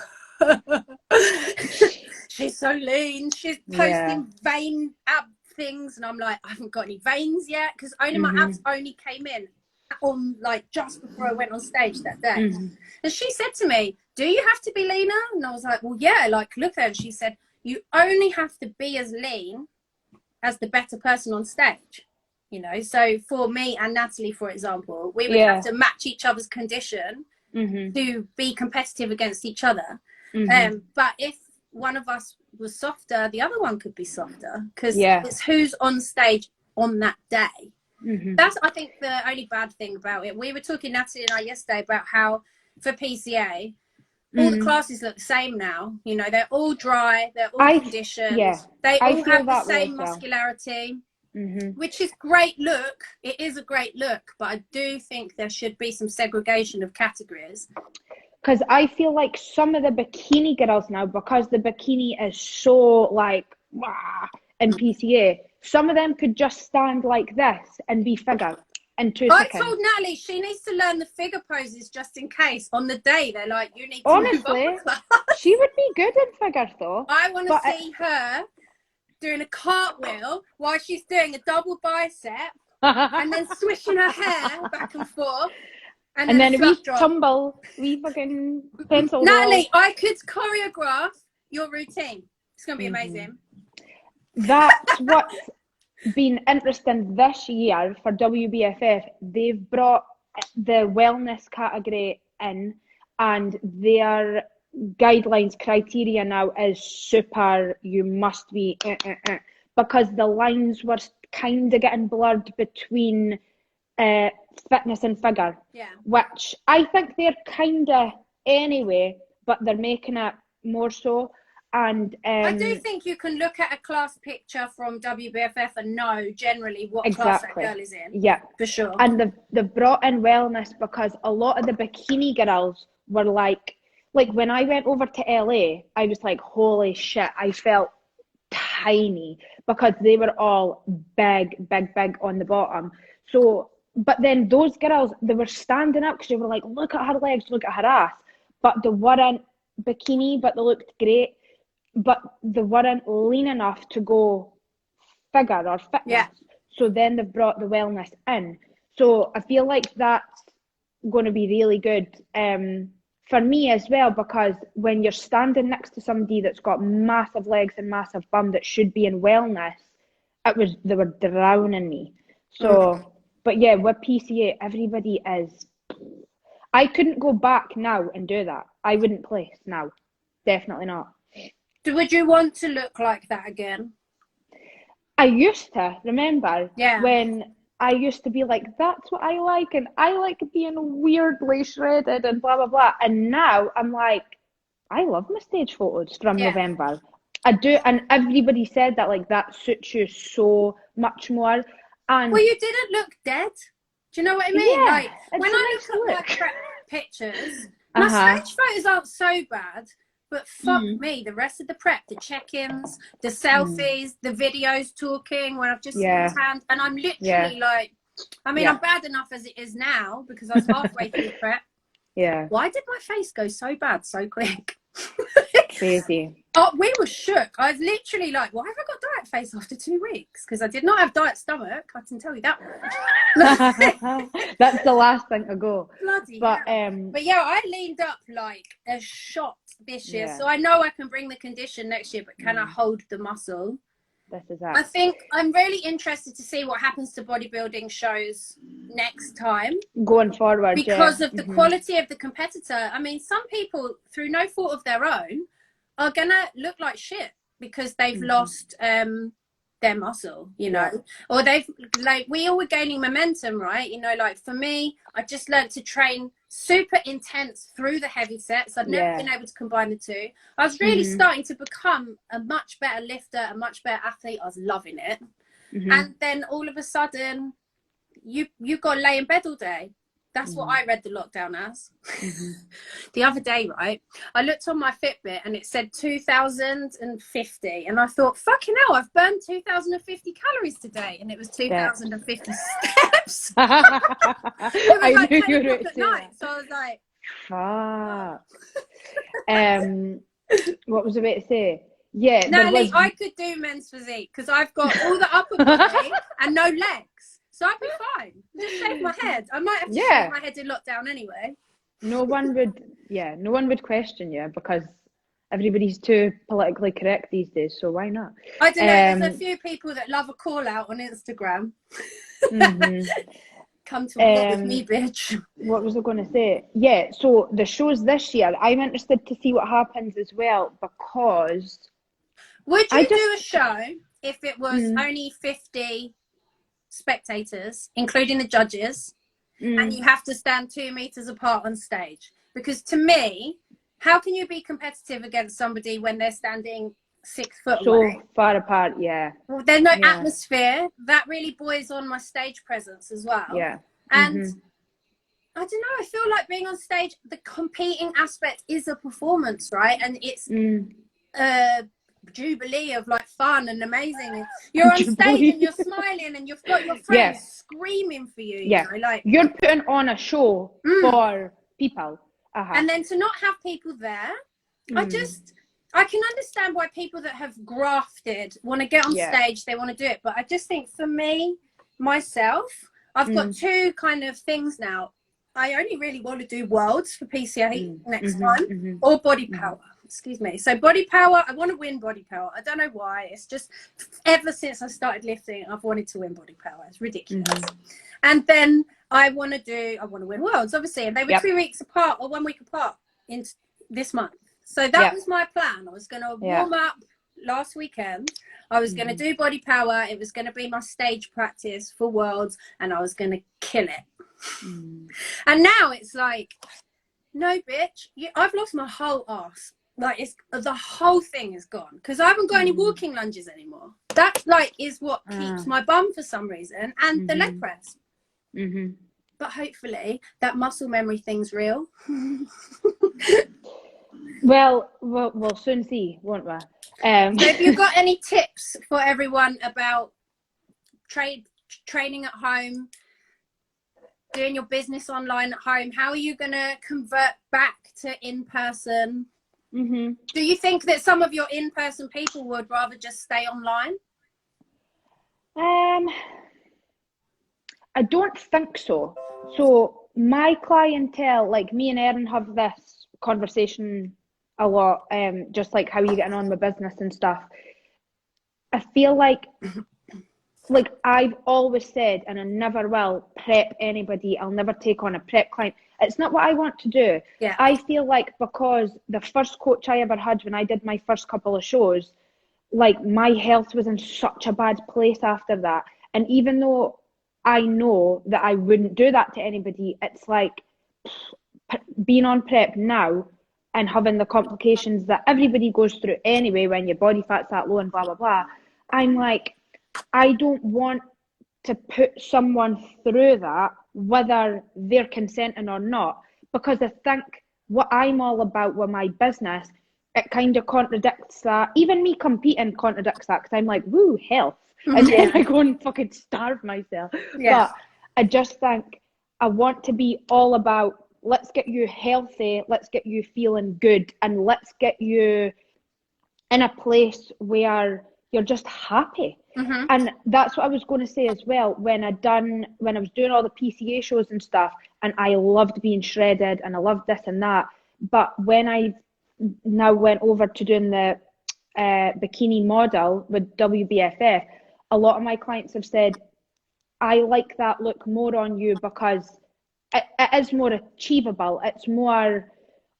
she's so lean. She's posting vein ab things. And I'm like, I haven't got any veins yet. Because only my abs only came in on, like, just before I went on stage that day. And she said to me, do you have to be leaner? And I was like, well, yeah, like, look at her. And she said, you only have to be as lean as the better person on stage. You know, so for me and Natalie, for example, we would have to match each other's condition to be competitive against each other. But if one of us was softer, the other one could be softer, because it's who's on stage on that day. That's, I think, the only bad thing about it. We were talking, Natalie and I, yesterday about how for PCA, all the classes look the same now. You know, they're all dry, they're all conditioned, they all have the same muscularity. Which is great look. It is a great look, but I do think there should be some segregation of categories. Because I feel like some of the bikini girls now, because the bikini is so like in PCA, some of them could just stand like this and be figure in 2 seconds. I told Natalie she needs to learn the figure poses just in case on the day they're like, you need to honestly, move up. she would be good in figure though. I want to see her doing a cartwheel while she's doing a double bicep and then swishing her hair back and forth, and then we tumble, we fucking pencil Natalie, I could choreograph your routine. It's gonna be amazing. That's what's been interesting this year for WBFF. They've brought the wellness category in, and their guidelines criteria now is super, you must be because the lines were kind of getting blurred between fitness and figure, which I think they're kind of anyway, but they're making it more so. And I do think you can look at a class picture from WBFF and know generally what class that girl is in. Yeah, for sure. And they've brought in wellness, because a lot of the bikini girls were like when I went over to LA, I was like, holy shit, I felt tiny, because they were all big on the bottom. So, but then those girls, they were standing up because they were like, look at her legs, look at her ass. But they weren't bikini, but they looked great. But they weren't lean enough to go figure or fitness. So then they've brought the wellness in. So I feel like that's going to be really good. For me as well, because when you're standing next to somebody that's got massive legs and massive bum that should be in wellness, they were drowning me. So, but yeah, with PCA, everybody is. I couldn't go back now and do that. I wouldn't place now. Definitely not. Would you want to look like that again? I used to, remember? When I used to be like, that's what I like, and I like being weirdly shredded and blah, blah, blah. And now I'm like, I love my stage photos from November. I do, and everybody said that, like, that suits you so much more. And well, you didn't look dead. Do you know what I mean? Like, when I look at my prep pictures, my stage photos aren't so bad. But fuck me, the rest of the prep, the check-ins, the selfies, the videos talking when I've just hand, and I'm literally like, I mean, I'm bad enough as it is now because I was halfway through prep. Why did my face go so bad so quick? Crazy. Oh, we were shook. I was literally like, why have I got diet face after 2 weeks? Because I did not have diet stomach. I can tell you that much. That's the last thing to go. Bloody but yeah, I leaned up like a shot this year. So I know I can bring the condition next year, but can I hold the muscle? This is it. I think I'm really interested to see what happens to bodybuilding shows next time. Going forward. Because of the quality of the competitor. I mean, some people, through no fault of their own, are going to look like shit because they've lost their muscle, you know, or they've, like, we all were gaining momentum, right? You know, like for me, I just learned to train super intense through the heavy sets. I'd never been able to combine the two. I was really starting to become a much better lifter, a much better athlete. I was loving it. And then all of a sudden, you got to lay in bed all day. That's what I read the lockdown as. The other day, right, I looked on my Fitbit and it said 2,050. And I thought, fucking hell, I've burned 2,050 calories today. And it was 2,050 steps. It was like 10 o'clock at night. So I was like, fuck. What was I about to say? Yeah. Natalie, I could do men's physique because I've got all the upper body and no legs. So I'd be fine. Just shave my head. I might have to shave my head in lockdown anyway. No one would question you because everybody's too politically correct these days, so why not? I don't know, there's a few people that love a call out on Instagram. Come to work with me, bitch. What was I going to say? Yeah, so the shows this year, I'm interested to see what happens as well, because... Would you do a show if it was only 50 spectators, including the judges, and you have to stand 2 meters apart on stage? Because to me, how can you be competitive against somebody when they're standing 6 foot away? So far apart, yeah. Well, there's no atmosphere. That really buoys on my stage presence as well. Yeah. And I don't know, I feel like being on stage, the competing aspect is a performance, right? And it's a jubilee of like fun and amazing. You're on stage and you're smiling and you've got your friends screaming for you. You know, like you're putting on a show for people. And then to not have people there, I can understand why people that have grafted want to get on stage, they want to do it. But I just think for me, myself, I've got two kind of things now. I only really want to do worlds for PCA next time, or body power. Excuse me. So body power, I want to win body power. I don't know why. It's just ever since I started lifting, I've wanted to win body power. It's ridiculous. And then I want to win worlds, obviously. And they were 2 weeks apart or 1 week apart in this month. So that was my plan. I was going to warm up last weekend. I was going to do body power. It was going to be my stage practice for worlds, and I was going to kill it. And now it's like, no, bitch, I've lost my whole ass. Like, it's the whole thing is gone because I haven't got any walking lunges anymore. That like is what keeps my bum for some reason, and the leg press. But hopefully that muscle memory thing's real. Well, we'll soon see, won't we? So have you got any tips for everyone about training at home, doing your business online at home? How are you going to convert back to in-person? Do you think that some of your in-person people would rather just stay online? I don't think so. So my clientele, like me and Erin have this conversation a lot, just like how you getting on with business and stuff. I feel like I've always said, and I never will prep anybody. I'll never take on a prep client. It's not what I want to do. I feel like because the first coach I ever had when I did my first couple of shows, like my health was in such a bad place after that. And even though I know that I wouldn't do that to anybody, it's like being on prep now and having the complications that everybody goes through anyway when your body fat's that low and blah, blah, blah. I'm like, I don't want to put someone through that, whether they're consenting or not, because I think what I'm all about with my business, it kind of contradicts that. Even me competing contradicts that, because I'm like, woo, health. And then I go and fucking starve myself. But I just think I want to be all about, let's get you healthy, let's get you feeling good, and let's get you in a place where you're just happy. And that's what I was going to say as well, when I was doing all the PCA shows and stuff, and I loved being shredded and I loved this and that, but when I now went over to doing the bikini model with WBFF, a lot of my clients have said, I like that look more on you because it is more achievable. It's more,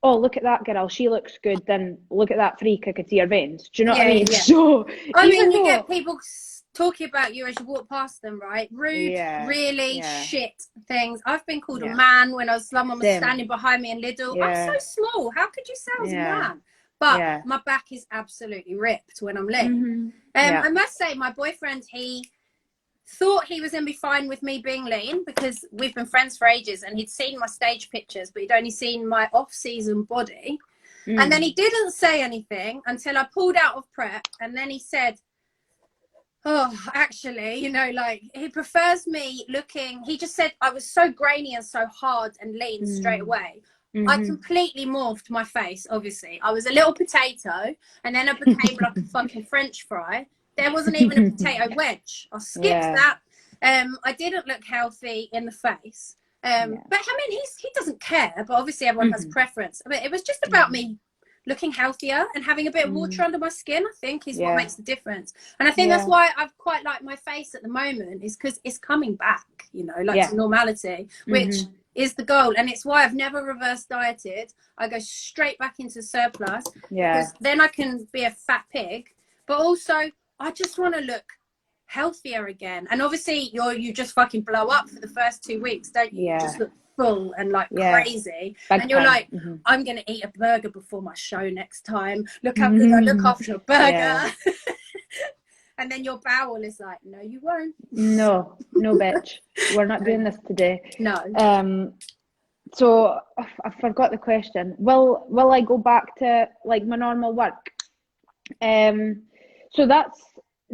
oh, look at that girl, she looks good, then look at that freak, I could see her veins. Do you know what I mean? So I mean, you get people talking about you as you walk past them, right? Rude, really shit things. I've been called a man when someone was standing behind me in Lidl. I'm so small. How could you say I was a man? But my back is absolutely ripped when I'm lit. I must say, my boyfriend, thought he was going to be fine with me being lean because we've been friends for ages, and he'd seen my stage pictures, but he'd only seen my off-season body. And then he didn't say anything until I pulled out of prep, and then he said, oh, actually, you know, like, he prefers me looking, he just said I was so grainy and so hard and lean straight away. I completely morphed my face, obviously. I was a little potato, and then I became like a fucking French fry. There wasn't even a potato wedge. I skipped that. I didn't look healthy in the face. But I mean, he doesn't care, but obviously everyone has preference. But it was just about me looking healthier and having a bit of water under my skin, I think, is what makes the difference. And I think that's why I've quite liked my face at the moment, is because it's coming back, you know, like to normality, which is the goal. And it's why I've never reverse dieted. I go straight back into surplus, because then I can be a fat pig, but also I just want to look healthier again. And obviously you just fucking blow up for the first 2 weeks, don't you? You just look full and like crazy. And you're like, I'm going to eat a burger before my show next time. Look how good I look after a burger. And then your bowel is like, no, you won't. No, bitch. We're not doing this today. No. So I forgot the question. Will I go back to like my normal work? So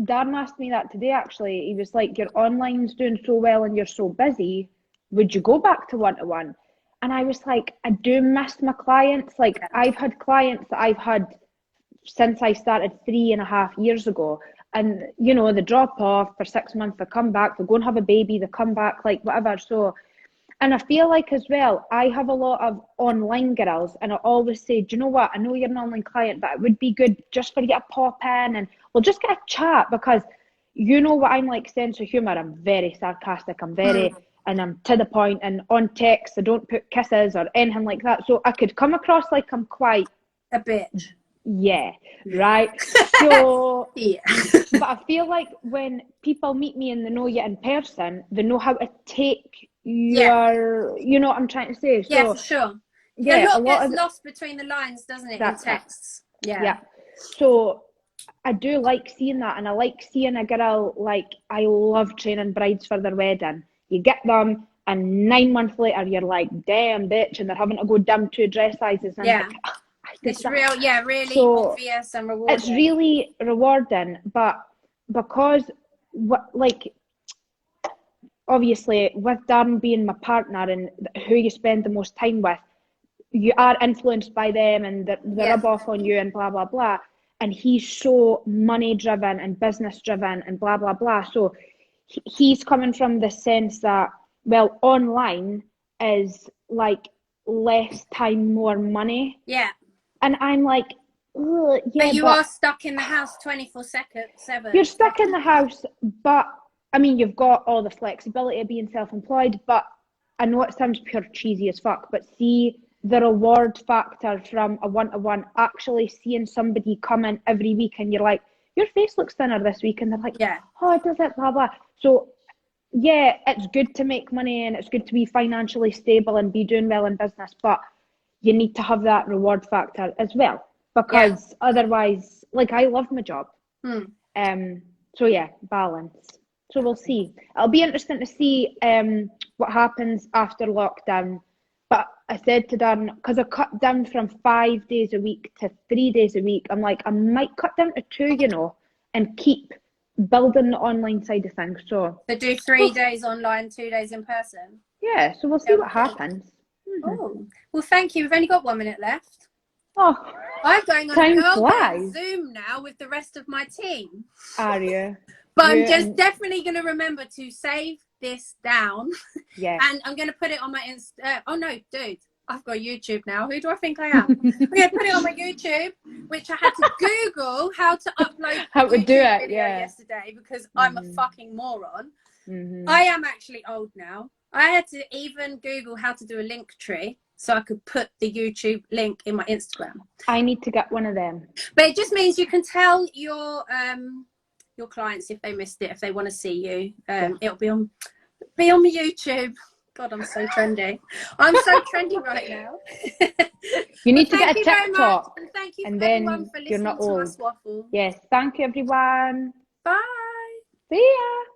Darren asked me that today, actually. He was like, your online's doing so well and you're so busy. Would you go back to one-to-one? And I was like, I do miss my clients. Like, I've had clients that I've had since I started 3.5 years ago. And, you know, they drop off for 6 months, they come back, they go and have a baby, they come back, like whatever. So, and I feel like as well, I have a lot of online girls, and I always say, do you know what? I know you're an online client, but it would be good just for you to pop in and we'll just get a chat, because you know what I'm like, sense of humour. I'm very sarcastic. I'm very, and I'm to the point, and on text, I don't put kisses or anything like that. So I could come across like I'm quite a bitch. Yeah, right. So, but I feel like when people meet me and they know you in person, they know how to take your, you know what I'm trying to say. So, yeah, for sure. Yeah, a lot gets lost between the lines, doesn't it, in texts? Yeah. So I do like seeing that, and I like seeing a girl, like, I love training brides for their wedding. You get them, and 9 months later, you're like, damn, bitch, and they're having to go down 2 dress sizes. And like, it's really obvious and rewarding. It's really rewarding, but because, like, obviously, with Darren being my partner and who you spend the most time with, you are influenced by them and the rub off on you and blah, blah, blah. And he's so money driven and business driven and blah, blah, blah. So he's coming from the sense that, well, online is like less time, more money. Yeah. And I'm like, but you are stuck in the house 24/7. You're stuck in the house, but I mean, you've got all the flexibility of being self-employed, but I know it sounds pure cheesy as fuck, but see the reward factor from a one-to-one, actually seeing somebody come in every week and you're like, your face looks thinner this week, and they're like, oh, it does it, blah, blah. So yeah, it's good to make money and it's good to be financially stable and be doing well in business, but you need to have that reward factor as well, because otherwise, like, I love my job. So yeah, balance. So we'll see. It'll be interesting to see what happens after lockdown. But I said to Dan, because I cut down from 5 days a week to 3 days a week, I'm like, I might cut down to 2, you know, and keep building the online side of things. So do 3 days online, 2 days in person. Yeah, so we'll see what happens. Oh, well, thank you. We've only got 1 minute left. Oh, I'm going on a Zoom now with the rest of my team. Are you? But I'm just definitely going to remember to save this down. Yeah. And I'm going to put it on my Insta. Oh, no, dude. I've got YouTube now. Who do I think I am? I'm going to put it on my YouTube, which I had to Google how to upload how to do it yesterday, because I'm a fucking moron. I am actually old now. I had to even Google how to do a link tree so I could put the YouTube link in my Instagram. I need to get one of them. But it just means you can tell your clients if they missed it, if they want to see you. It'll be on my YouTube. God, I'm so trendy. I'm so trendy right now. You need to get a TikTok. And thank you everyone for listening to us waffle. Yes, thank you everyone. Bye. See ya.